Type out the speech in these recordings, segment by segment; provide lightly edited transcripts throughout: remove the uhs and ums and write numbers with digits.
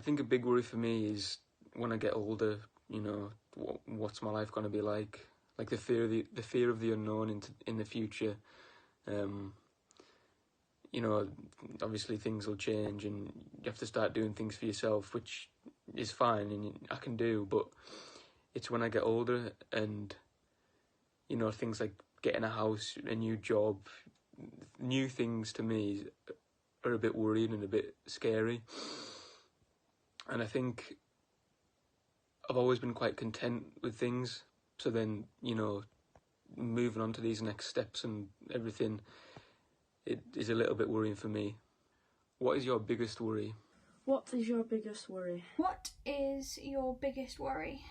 think a big worry for me is when I get older, you know, what's my life going to be like? Like the fear of the unknown in the future. You know, obviously things will change and you have to start doing things for yourself, which is fine and I can do, but it's when I get older and, you know, things like getting a house, a new job, new things to me are a bit worrying and a bit scary. And I think I've always been quite content with things. So then, you know, moving on to these next steps and everything, it is a little bit worrying for me. What is your biggest worry? What is your biggest worry? What is your biggest worry?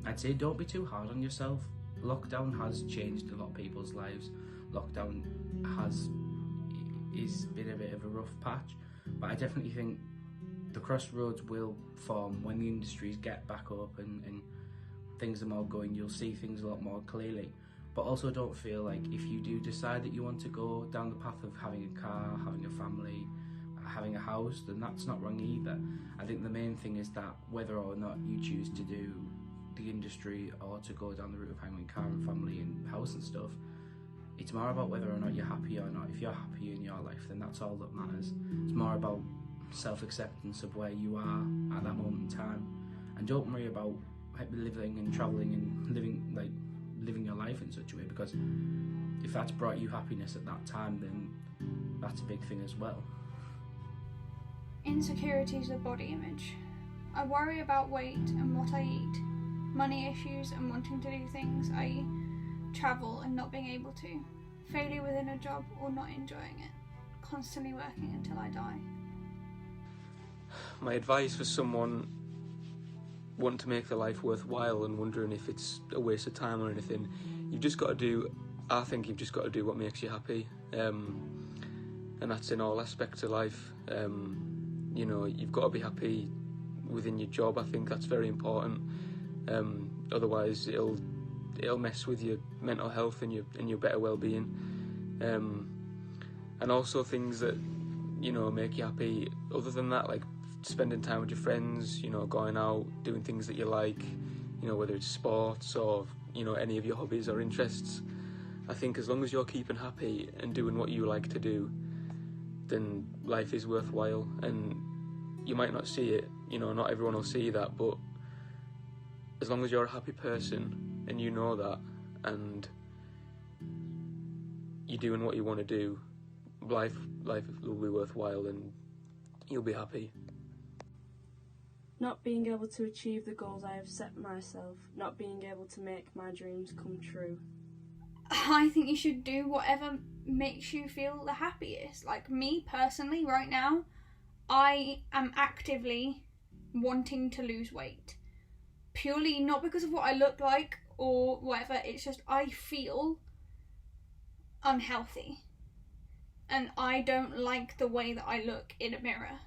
I'd say don't be too hard on yourself. Lockdown has changed a lot of people's lives. Lockdown is been a bit of a rough patch, but I definitely think the crossroads will form when the industries get back up and things are more going. You'll see things a lot more clearly. But also don't feel like if you do decide that you want to go down the path of having a car, having a family, having a house, then that's not wrong either. I think the main thing is that whether or not you choose to do the industry or to go down the route of having a car and family and house and stuff, it's more about whether or not you're happy or not. If you're happy in your life, then that's all that matters. It's more about self-acceptance of where you are at that moment in time, and don't worry about living and travelling and living your life in such a way, because if that's brought you happiness at that time, then that's a big thing as well. Insecurities with body image. I worry about weight and what I eat, money issues and wanting to do things, i.e. travel and not being able to, failure within a job or not enjoying it, constantly working until I die. My advice for someone wanting to make their life worthwhile and wondering if it's a waste of time or anything, I think you've just got to do what makes you happy, and that's in all aspects of life. You know, you've got to be happy within your job. I think that's very important. Otherwise it'll mess with your mental health and your better well-being, and also things that, you know, make you happy other than that, like spending time with your friends, you know, going out, doing things that you like, you know, whether it's sports or, you know, any of your hobbies or interests. I think as long as you're keeping happy and doing what you like to do, then life is worthwhile. And you might not see it, you know, not everyone will see that, but as long as you're a happy person and you know that and you're doing what you want to do, life will be worthwhile and you'll be happy. Not being able to achieve the goals I have set myself, not being able to make my dreams come true. I think you should do whatever makes you feel the happiest. Like me personally, right now, I am actively wanting to lose weight. Purely not because of what I look like or whatever, it's just I feel unhealthy. And I don't like the way that I look in a mirror.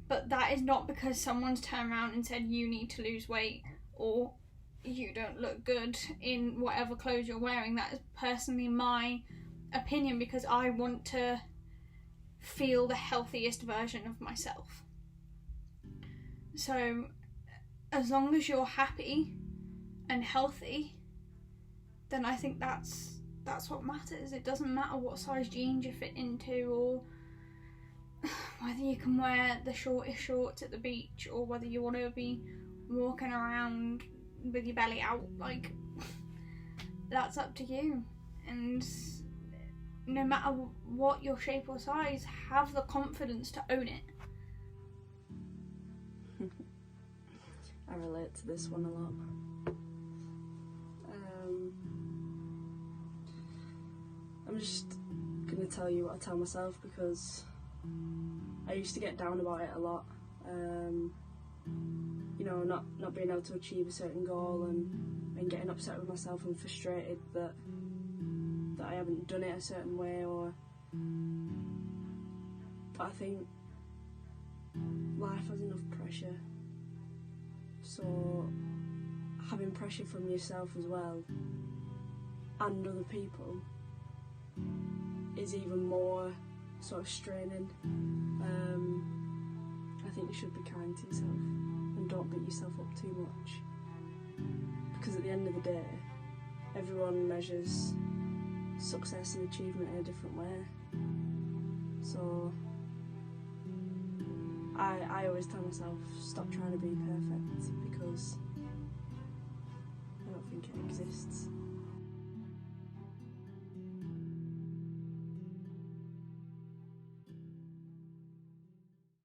But that is not because someone's turned around and said you need to lose weight or you don't look good in whatever clothes you're wearing. That is personally my opinion because I want to feel the healthiest version of myself. So as long as you're happy and healthy, then I think that's what matters. It doesn't matter what size jeans you fit into or whether you can wear the shortest shorts at the beach or whether you want to be walking around with your belly out. Like, that's up to you. And no matter what your shape or size, have the confidence to own it I relate to this one a lot. I'm just gonna tell you what I tell myself, because I used to get down about it a lot. You know, not being able to achieve a certain goal and getting upset with myself and frustrated that I haven't done it a certain way, but I think life has enough pressure, so having pressure from yourself as well and other people is even more sort of straining. I think you should be kind to yourself and don't beat yourself up too much, because at the end of the day everyone measures success and achievement in a different way. So I always tell myself, stop trying to be perfect, because I don't think it exists.